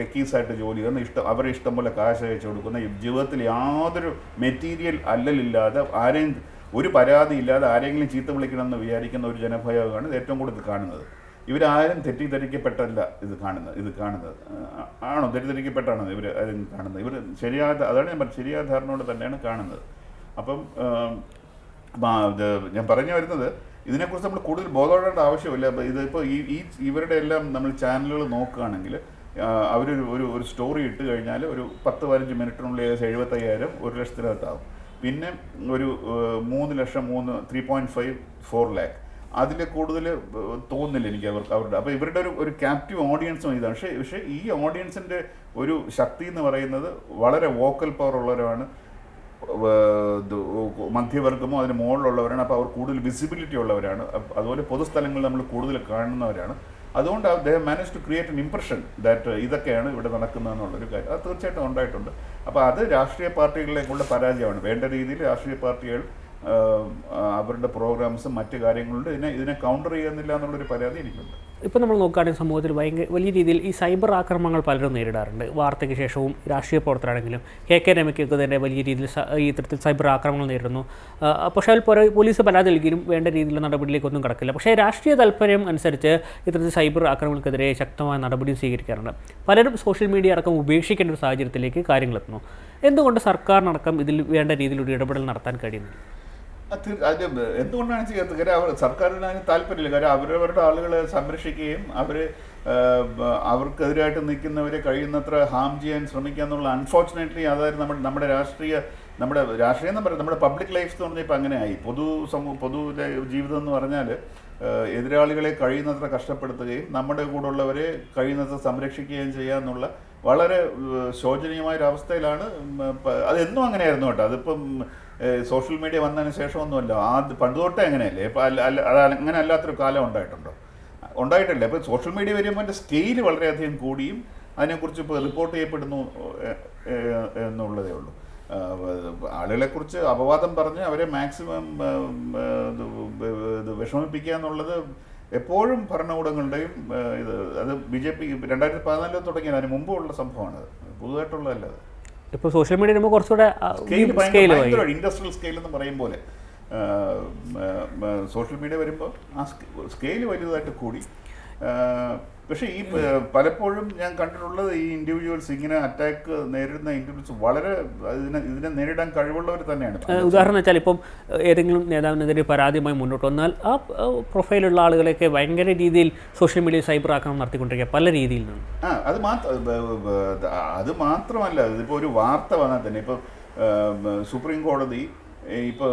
ടെക്കീസായിട്ട് ജോലി ചെയ്യുന്ന അവരെ ഇഷ്ടം പോലെ കാശ് അയച്ചു കൊടുക്കുന്ന ജീവിതത്തിൽ യാതൊരു മെറ്റീരിയൽ അല്ലലില്ലാതെ ആരെയും ഒരു പരാതിയില്ലാതെ ആരെങ്കിലും ചീത്ത വിളിക്കണമെന്ന് വിചാരിക്കുന്ന ഒരു ജനഭയമാണ് ഇത് ഏറ്റവും കൂടുതൽ കാണുന്നത്. ഇവരാരും തെറ്റിദ്ധരിക്കപ്പെട്ടല്ല ഇത് കാണുന്നത് ആണോ? തെറ്റിദ്ധരിക്കപ്പെട്ടാണോ ഇവർ ആരും കാണുന്നത്? ഇവർ അതാണ് ഞാൻ പറഞ്ഞത്, ശരിയായ ധാരണയോടെ തന്നെയാണ് കാണുന്നത്. അപ്പം ഞാൻ പറഞ്ഞു വരുന്നത്, ഇതിനെക്കുറിച്ച് നമ്മൾ കൂടുതൽ ബോധപ്പെടേണ്ട ആവശ്യമില്ല. ഇതിപ്പോൾ ഇവരുടെ എല്ലാം നമ്മൾ ചാനലുകൾ നോക്കുകയാണെങ്കിൽ ഒരു സ്റ്റോറി ഇട്ട് കഴിഞ്ഞാൽ ഒരു 10-15 മിനിറ്റിനുള്ളിൽ 75,000 1 ലക്ഷത്തിനകത്താവും. പിന്നെ ഒരു 3 ലക്ഷം 3.5-4 ലാക്ക് അതിൽ കൂടുതൽ തോന്നുന്നില്ല എനിക്ക് അവരുടെ. അപ്പോൾ ഇവരുടെ ഒരു ക്യാപ്റ്റീവ് ഓഡിയൻസും ഇതാണ്. പക്ഷേ ഈ ഓഡിയൻസിൻ്റെ ഒരു ശക്തി എന്ന് പറയുന്നത് വളരെ വോക്കൽ പവർ ഉള്ളവരാണ്, മധ്യവർഗമോ അതിന് മുകളിലുള്ളവരാണ്. അപ്പോൾ അവർ കൂടുതൽ വിസിബിലിറ്റി ഉള്ളവരാണ്. അതുപോലെ പൊതുസ്ഥലങ്ങളിൽ നമ്മൾ കൂടുതൽ കാണുന്നവരാണ്. അതുകൊണ്ട് അദ്ദേഹം manage to create an impression that ഇതൊക്കെയാണ് ഇവിടെ നടക്കുന്നതെന്നുള്ളൊരു കാര്യം അത് തീർച്ചയായിട്ടും ഉണ്ടായിട്ടുണ്ട്. അപ്പോൾ അത് രാഷ്ട്രീയ പാർട്ടികളിലേക്കുള്ള പരാജയമാണ്. വേണ്ട രീതിയിൽ രാഷ്ട്രീയ പാർട്ടികൾ അവരുടെ പ്രോഗ്രാംസും മറ്റു കാര്യങ്ങളുണ്ട്. ഇതിനെ കൗണ്ടർ ചെയ്യുന്നില്ല എന്നുള്ളൊരു പരാതി എനിക്കുണ്ട്. ഇപ്പോൾ നമ്മൾ നോക്കുകയാണെങ്കിൽ സമൂഹത്തിൽ വലിയ രീതിയിൽ ഈ സൈബർ ആക്രമണങ്ങൾ പലരും നേരിടാറുണ്ട്. വാർത്തയ്ക്ക് ശേഷവും രാഷ്ട്രീയ പ്രവർത്തകരാണെങ്കിലും KK രമയ്ക്കൊക്കെ തന്നെ വലിയ രീതിയിൽ ഈ ഇത്തരത്തിൽ സൈബർ ആക്രമണങ്ങൾ നേരിടുന്നു. പക്ഷേ പോലീസ് പരാതി നൽകിയും വേണ്ട രീതിയിലുള്ള നടപടിയിലേക്കൊന്നും കടക്കില്ല. പക്ഷേ രാഷ്ട്രീയ താല്പര്യം അനുസരിച്ച് ഇത്തരത്തിൽ സൈബർ ആക്രമണങ്ങൾക്കെതിരെ ശക്തമായ നടപടി സ്വീകരിക്കാറുണ്ട്. പലരും സോഷ്യൽ മീഡിയ അടക്കം ഉപേക്ഷിക്കേണ്ട ഒരു സാഹചര്യത്തിലേക്ക് കാര്യങ്ങളെത്തുന്നു. എന്തുകൊണ്ട് സർക്കാരിനടക്കം ഇതിൽ വേണ്ട രീതിയിലൊരു ഇടപെടൽ നടത്താൻ കഴിയുന്നില്ല? അത് എന്തുകൊണ്ടാണ് ചെയ്യാത്തത്? കാര്യം സർക്കാരിന് അതിന് താല്പര്യമില്ല. കാര്യം അവരവരുടെ ആളുകളെ സംരക്ഷിക്കുകയും അവർക്കെതിരായിട്ട് നിൽക്കുന്നവരെ കഴിയുന്നത്ര ഹാം ചെയ്യാൻ ശ്രമിക്കുക എന്നുള്ള അൺഫോർച്ചുനേറ്റ്ലി അതായത് നമ്മുടെ രാഷ്ട്രീയം എന്ന് പറയുന്നത് നമ്മുടെ പബ്ലിക് ലൈഫ് എന്ന് പറഞ്ഞാൽ ഇപ്പം അങ്ങനെ ആയി. പൊതു ജീവിതം എന്ന് പറഞ്ഞാൽ എതിരാളികളെ കഴിയുന്നത്ര കഷ്ടപ്പെടുത്തുകയും നമ്മുടെ കൂടെ ഉള്ളവരെ കഴിയുന്നത്ര സംരക്ഷിക്കുകയും ചെയ്യുക എന്നുള്ള വളരെ ശോചനീയമായൊരവസ്ഥയിലാണ്. അതെന്നും അങ്ങനെയായിരുന്നു കേട്ടോ. അതിപ്പം സോഷ്യൽ മീഡിയ വന്നതിന് ശേഷമൊന്നുമല്ല, പണ്ട് തൊട്ടേ അങ്ങനെയല്ലേ. ഇപ്പം അത് അങ്ങനെ അല്ലാത്തൊരു കാലം ഉണ്ടായിട്ടില്ല. ഇപ്പോൾ സോഷ്യൽ മീഡിയ വരുമ്പോൾ അതിൻ്റെ സ്കെയിൽ വളരെയധികം കൂടിയും അതിനെക്കുറിച്ച് ഇപ്പോൾ റിപ്പോർട്ട് ചെയ്യപ്പെടുന്നു എന്നുള്ളതേ ഉള്ളൂ. ആളുകളെക്കുറിച്ച് അപവാദം പറഞ്ഞ് അവരെ മാക്സിമം ഇത് വിഷമിപ്പിക്കുക എന്നുള്ളത് എപ്പോഴും ഭരണകൂടങ്ങളുടെയും അത് BJP 2014 തുടങ്ങിയത്. അതിന് മുമ്പുള്ള സംഭവമാണ്, പുതുതായിട്ടുള്ളതല്ല. ഇപ്പോൾ സോഷ്യൽ മീഡിയ വരുമ്പോൾ കുറച്ചുകൂടെ ഇൻഡസ്ട്രിയൽ സ്കെയിൽ എന്ന് പറയും പോലെ സോഷ്യൽ മീഡിയ വരുമ്പോൾ ആ സ്കെയിൽ വലുതായിട്ട് കൂടി. പക്ഷേ പലപ്പോഴും ഞാൻ കണ്ടിട്ടുള്ളത് ഈ ഇൻഡിവിജ്വൽസ് ഇങ്ങനെ അറ്റാക്ക് നേരിടുന്ന ഇൻഡിവിജ്വൽസ് വളരെ ഇതിനെ നേരിടാൻ കഴിവുള്ളവർ തന്നെയാണ്. ഉദാഹരണം വെച്ചാൽ ഇപ്പം ഏതെങ്കിലും നേതാവിനെതിരെ പരാതിയുമായി മുന്നോട്ട് വന്നാൽ ആ പ്രൊഫൈലുള്ള ആളുകളെയൊക്കെ ഭയങ്കര രീതിയിൽ സോഷ്യൽ മീഡിയ സൈബർ ആക്രമണം നടത്തിക്കൊണ്ടിരിക്കുക പല രീതിയിൽ നിന്ന്. അത് മാത്രമല്ല, ഇതിപ്പോൾ ഒരു വാർത്ത വന്നാൽ തന്നെ ഇപ്പോൾ സുപ്രീം കോടതി ഇപ്പോൾ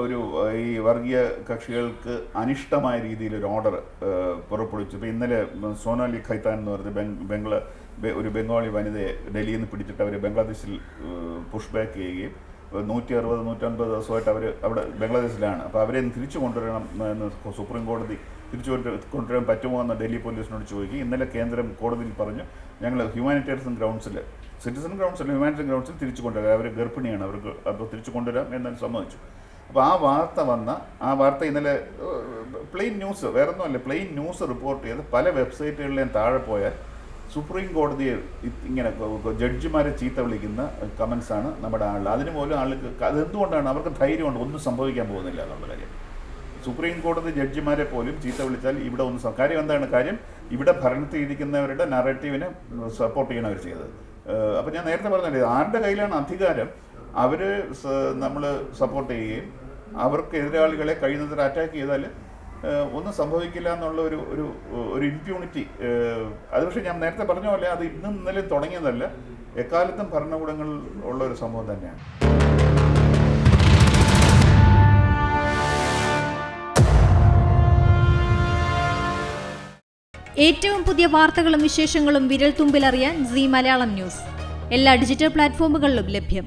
ഈ വർഗീയ കക്ഷികൾക്ക് അനിഷ്ടമായ രീതിയിലൊരു ഓർഡർ പുറപ്പെടുവിച്ചു. ഇപ്പോൾ ഇന്നലെ സോനാലി ഖൈത്താൻ എന്ന് പറഞ്ഞ ഒരു ബംഗാളി വനിതയെ ഡൽഹിയിൽ നിന്ന് പിടിച്ചിട്ട് അവർ ബംഗ്ലാദേശിൽ പുഷ് ബാക്ക് ചെയ്യുകയും 160-150 ദിവസമായിട്ട് അവർ അവിടെ ബംഗ്ലാദേശിലാണ്. അപ്പോൾ അവരെ തിരിച്ചു കൊണ്ടുവരണം എന്ന് സുപ്രീം കോടതി തിരിച്ചു കൊണ്ടുവരാൻ പറ്റുമോ എന്ന് ഡൽഹി പോലീസിനോട് ചോദിക്കുകയും ഇന്നലെ കേന്ദ്രം കോടതിയിൽ പറഞ്ഞു ഞങ്ങൾ ഹ്യൂമാനിറ്റേറിയൻ ഗ്രൗണ്ട്സിൽ സിറ്റിസൺ ഗ്രൗണ്ട്സിൽ ഹ്യൂമാനിറ്റേറിയൻ ഗ്രൗണ്ട്സിൽ തിരിച്ചു കൊണ്ടുവരാം, അവർ ഗർഭിണിയാണ്, അവർക്ക് അപ്പോൾ തിരിച്ചു കൊണ്ടുവരാം എന്ന് സമ്മതിച്ചു. അപ്പോൾ ആ വാർത്ത ഇന്നലെ പ്ലെയിൻ ന്യൂസ് വേറൊന്നുമല്ല, പ്ലെയിൻ ന്യൂസ് റിപ്പോർട്ട് ചെയ്ത് പല വെബ്സൈറ്റുകളിലേയും താഴെ പോയാൽ സുപ്രീം കോടതിയെ ഇങ്ങനെ ജഡ്ജിമാരെ ചീത്ത വിളിക്കുന്ന കമൻസാണ് നമ്മുടെ ആളുകൾ. അതിന് പോലും ആൾക്ക് അതെന്തുകൊണ്ടാണ്? അവർക്ക് ധൈര്യമുണ്ട്, ഒന്നും സംഭവിക്കാൻ പോകുന്നില്ല എന്നുള്ള കാര്യം. സുപ്രീം കോടതി ജഡ്ജിമാരെ പോലും ചീത്ത വിളിച്ചാൽ ഇവിടെ കാര്യം എന്താണ്? കാര്യം ഇവിടെ ഭരണത്തിൽ ഇരിക്കുന്നവരുടെ നറേറ്റീവിനെ സപ്പോർട്ട് ചെയ്യണം അവർ ചെയ്തത്. അപ്പം ഞാൻ നേരത്തെ പറഞ്ഞില്ലേ, ആരുടെ കയ്യിലാണ് അധികാരം അവർ നമ്മൾ സപ്പോർട്ട് ചെയ്യുകയും അവർക്ക് എതിരാളികളെ കഴിയുന്നത്ര അറ്റാക്ക് ചെയ്താൽ ഒന്നും സംഭവിക്കില്ല എന്നുള്ള ഒരു ഇമ്പ്യൂണിറ്റി. അത് പക്ഷേ ഞാൻ നേരത്തെ പറഞ്ഞ പോലെ അത് ഇന്നും ഇന്നലെ തുടങ്ങിയതല്ല, എക്കാലത്തും ഭരണകൂടങ്ങളിൽ ഉള്ള ഒരു സംഭവം തന്നെയാണ്. ഏറ്റവും പുതിയ വാർത്തകളും വിശേഷങ്ങളും വിരൽ തുമ്പിലറിയാൻ സീ മലയാളം ന്യൂസ് എല്ലാ ഡിജിറ്റൽ പ്ലാറ്റ്ഫോമുകളിലും ലഭ്യം.